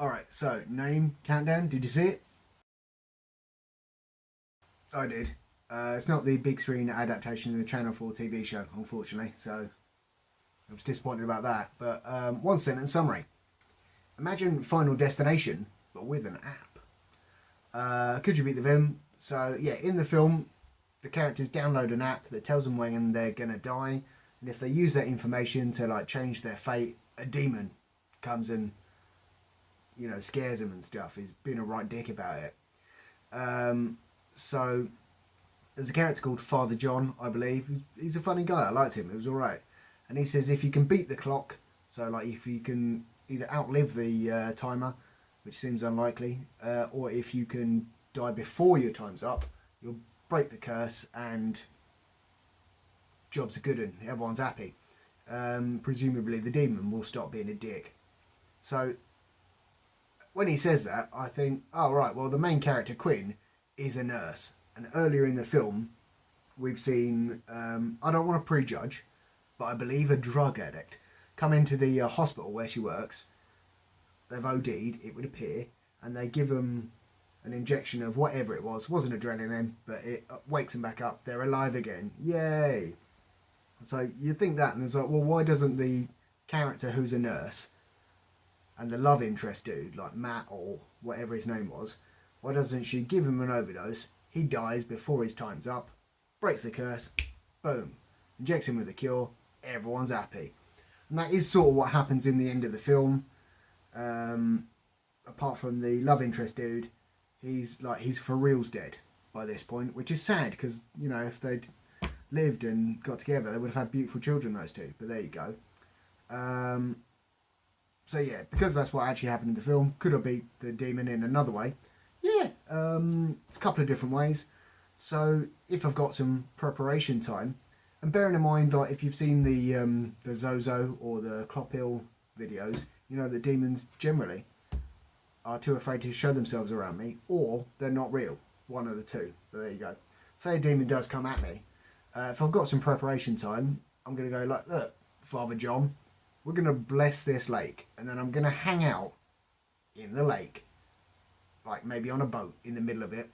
Alright, so name countdown. Did you see it? I did. It's not the big screen adaptation of the Channel 4 TV show, unfortunately, so I was disappointed about that. But one sentence summary. Imagine Final Destination, but with an app. Could you beat the Vim? So, yeah, in the film, the characters download an app that tells them when they're going to die. And if they use that information to, like, change their fate, a demon comes and, scares them and stuff. He's being a right dick about it. So there's a character called Father John, I believe. He's a funny guy. I liked him. It was all right. And he says if you can beat the clock, so like if you can either outlive the timer, which seems unlikely, or if you can die before your time's up, you'll break the curse and job's a good one. Everyone's happy. Presumably the demon will stop being a dick. So when he says that, I think, oh right, well the main character Quinn is a nurse, and earlier in the film we've seen I don't want to prejudge, but I believe a drug addict come into the hospital where she works. They've OD'd, it would appear, and they give them an injection of whatever it was. It wasn't adrenaline, but it wakes them back up. They're alive again. Yay! So you think that, and it's like, well, why doesn't the character who's a nurse and the love interest dude, like Matt or whatever his name was, why doesn't she give him an overdose? He dies before his time's up, breaks the curse, boom, injects him with a cure, everyone's happy. And that is sort of what happens in the end of the film. Apart from the love interest dude, he's for reals dead by this point, which is sad because, if they'd lived and got together, they would have had beautiful children, those two. But there you go. So yeah, because that's what actually happened in the film, could I beat the demon in another way? Yeah, it's a couple of different ways. So if I've got some preparation time, and bearing in mind, like if you've seen the Zozo or the Clophill videos, the demons generally are too afraid to show themselves around me, or they're not real. One of the two. But there you go. Say a demon does come at me. If I've got some preparation time, I'm going to go like, look, Father John, we're going to bless this lake, and then I'm going to hang out in the lake, like maybe on a boat in the middle of it.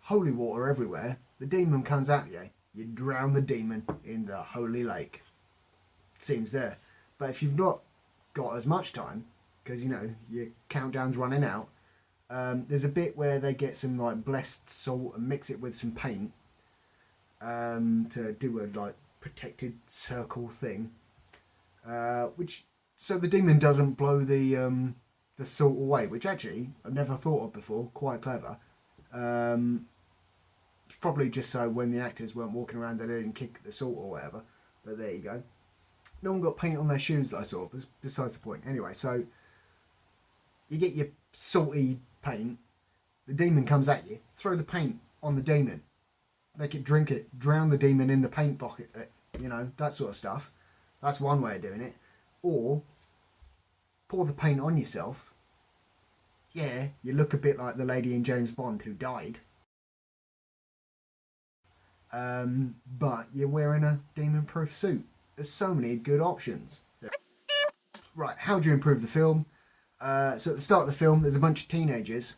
Holy water everywhere. The demon comes at you. You drown the demon in the holy lake. Seems there. But if you've not got as much time, because your countdown's running out, there's a bit where they get some like blessed salt and mix it with some paint to do a like protected circle thing, which so the demon doesn't blow the salt away, which actually I've never thought of before. Quite clever. It's probably just so when the actors weren't walking around they didn't kick the salt or whatever. But there you go. No one got paint on their shoes that I saw. But besides the point. Anyway, so you get your salty paint. The demon comes at you. Throw the paint on the demon. Make it drink it. Drown the demon in the paint bucket. That sort of stuff. That's one way of doing it. Or pour the paint on yourself. Yeah, you look a bit like the lady in James Bond who died. But you're wearing a demon-proof suit. There's so many good options. Right, how do you improve the film? So at the start of the film, there's a bunch of teenagers,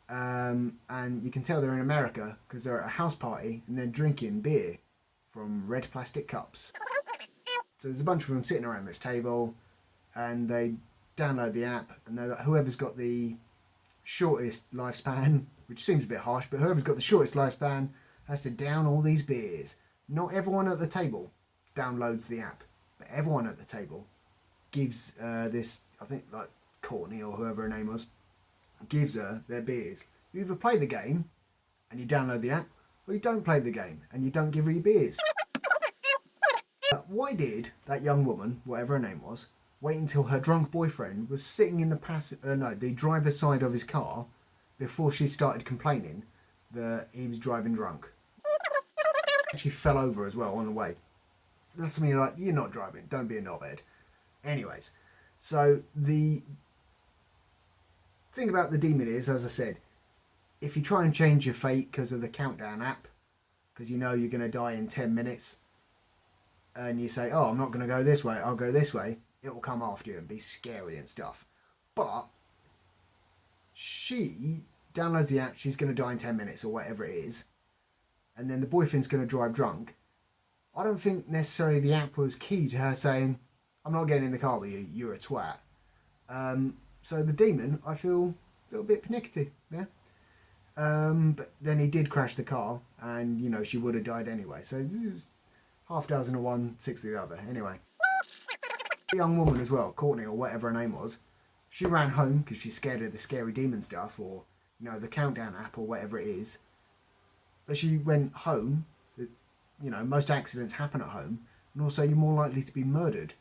and you can tell they're in America because they're at a house party and they're drinking beer from red plastic cups. So there's a bunch of them sitting around this table, and they download the app, and they're like, whoever's got the shortest lifespan, which seems a bit harsh, but whoever's got the shortest lifespan has to down all these beers. Not everyone at the table downloads the app, but everyone at the table gives this, I think like Courtney or whoever her name was, gives her their beers. You either play the game and you download the app, or you don't play the game and you don't give her your beers. Why did that young woman, whatever her name was, wait until her drunk boyfriend was sitting in the driver's side of his car before she started complaining that he was driving drunk? Actually fell over as well on the way. That's something you're like, you're not driving, don't be a knobhead. Anyways, so the thing about the demon is, as I said, if you try and change your fate because of the countdown app, because you're going to die in 10 minutes, and you say, oh, I'm not going to go this way, I'll go this way, it will come after you and be scary and stuff. But She downloads the app. She's going to die in 10 minutes or whatever it is, and then the boyfriend's going to drive drunk. I don't think necessarily the app was key to her saying, "I'm not getting in the car with you. You're a twat." So the demon, I feel a little bit pernickety. Yeah. But then he did crash the car, and she would have died anyway. So this is half dozen of one, six of the other. Anyway, the young woman as well, Courtney or whatever her name was, she ran home because she's scared of the scary demon stuff, or the countdown app or whatever it is. But she went home. Most accidents happen at home, and also you're more likely to be murdered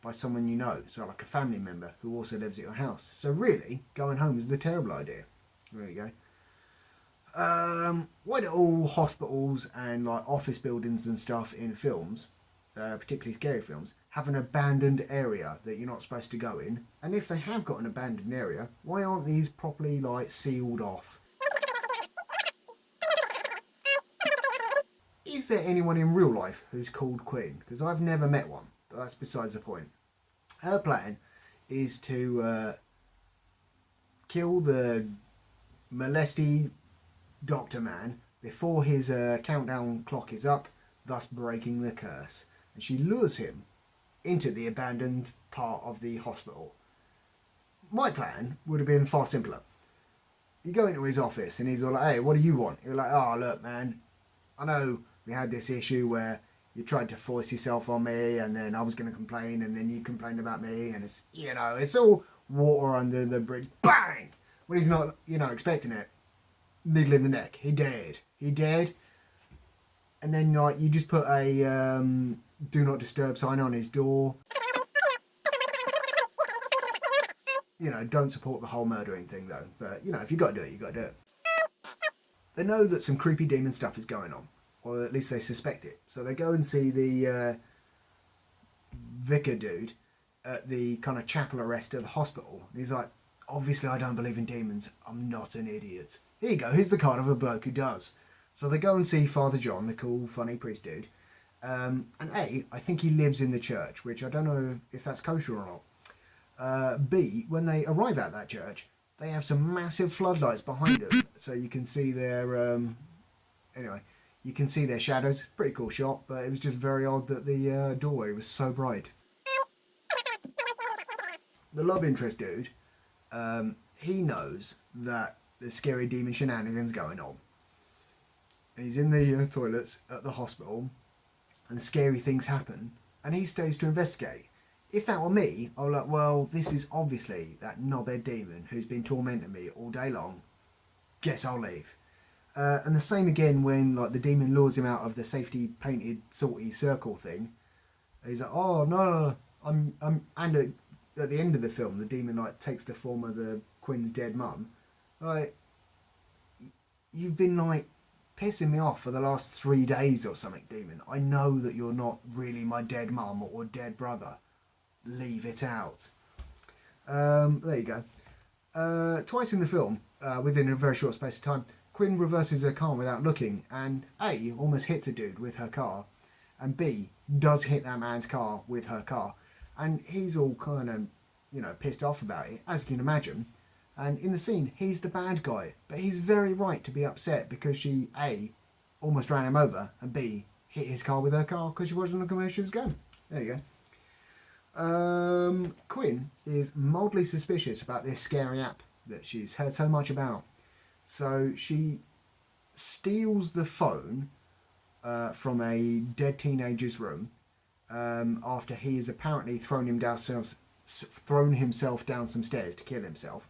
by someone you know, so like a family member who also lives at your house. So really, going home is the terrible idea. There you go. Why do all hospitals and like office buildings and stuff in films, particularly scary films, have an abandoned area that you're not supposed to go in? And if they have got an abandoned area, why aren't these properly like sealed off? Is there anyone in real life who's called Quinn? Because I've never met one, but that's besides the point. Her plan is to kill the molesty doctor man before his countdown clock is up, thus breaking the curse. And she lures him into the abandoned part of the hospital. My plan would have been far simpler. You go into his office and he's all like, "Hey, what do you want?" You're like, "Oh, look, man, I know we had this issue where you tried to force yourself on me, and then I was going to complain, and then you complained about me, and it's all water under the bridge." Bang! When he's not, expecting it, needle in the neck. He dared. And then like you just put a do not disturb sign on his door. Don't support the whole murdering thing though. But if you got to do it, you got to do it. They know that some creepy demon stuff is going on, or at least they suspect it. So they go and see the vicar dude at the kind of chapel arrest of the hospital. And he's like, "Obviously, I don't believe in demons. I'm not an idiot. Here you go. Here's the card of a bloke who does." So they go and see Father John, the cool, funny priest dude. And I think he lives in the church, which I don't know if that's kosher or not. B, when they arrive at that church, they have some massive floodlights behind them, so you can see their you can see their shadows. Pretty cool shot, but it was just very odd that the doorway was so bright. The love interest dude, he knows that there's scary demon shenanigans going on, and he's in the toilets at the hospital, and scary things happen, and he stays to investigate. If that were me, I'd be like, well, this is obviously that knobhead demon who's been tormenting me all day long. Guess I'll leave. And the same again when like the demon lures him out of the safety painted salty circle thing. He's like, "Oh no, I'm and at the end of the film, the demon like takes the form of the Quinn's dead mum. Like, you've been like pissing me off for the last 3 days or something, demon. I know that you're not really my dead mum or dead brother. Leave it out." There you go. Twice in the film, within a very short space of time, Quinn reverses her car without looking, and A, almost hits a dude with her car, and B, does hit that man's car with her car. And he's all kind of, pissed off about it, as you can imagine. And in the scene, he's the bad guy, but he's very right to be upset because she, A, almost ran him over, and B, hit his car with her car because she wasn't looking where she was going. There you go. Quinn is mildly suspicious about this scary app that she's heard so much about. So she steals the phone from a dead teenager's room after he has apparently thrown himself down some stairs to kill himself.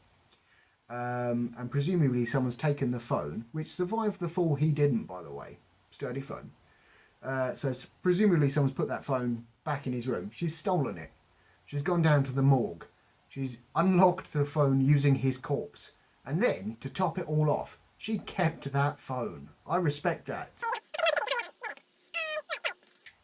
And presumably someone's taken the phone, which survived the fall. He didn't, by the way. Sturdy phone. So presumably someone's put that phone back in his room. She's stolen it. She's gone down to the morgue. She's unlocked the phone using his corpse. And then, to top it all off, she kept that phone. I respect that.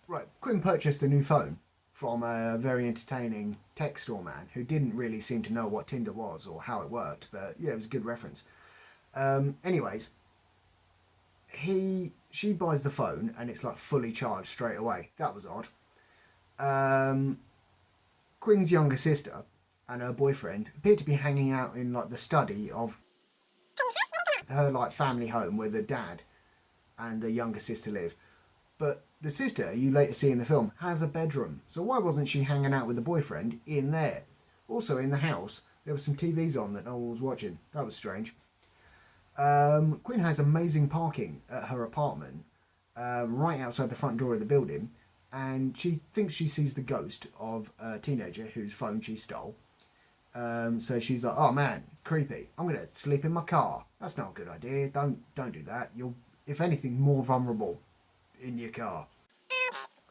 Right, Quinn purchased a new phone from a very entertaining tech store man who didn't really seem to know what Tinder was or how it worked, but yeah, it was a good reference. Anyways, she buys the phone and it's like fully charged straight away. That was odd. Quinn's younger sister and her boyfriend appear to be hanging out in like the study of her like family home where the dad and the younger sister live. But the sister, you later see in the film, has a bedroom. So why wasn't she hanging out with the boyfriend in there? Also in the house, there were some TVs on that no one was watching. That was strange. Quinn has amazing parking at her apartment, right outside the front door of the building, and she thinks she sees the ghost of a teenager whose phone she stole. So she's like, "Oh man, creepy! I'm gonna sleep in my car. That's not a good idea. Don't do that. You'll, if anything, more vulnerable in your car."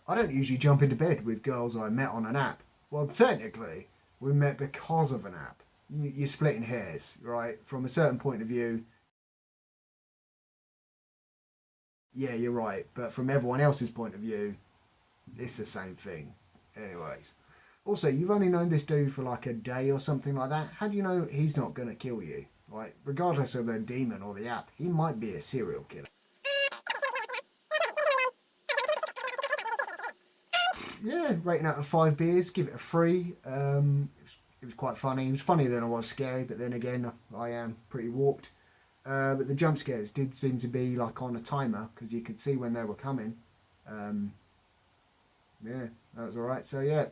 I don't usually jump into bed with girls I met on an app. Well, technically, we met because of an app. You're splitting hairs, right? From a certain point of view, yeah, you're right. But from everyone else's point of view, it's the same thing. Anyways. Also, you've only known this dude for like a day or something like that. How do you know he's not going to kill you? Like, regardless of the demon or the app, he might be a serial killer. Yeah, rating out of 5 beers, give it a 3. It was quite funny. It was funnier than it was scary, but then again, I am pretty warped. But the jump scares did seem to be like on a timer because you could see when they were coming. Um, yeah, that was alright. So yeah,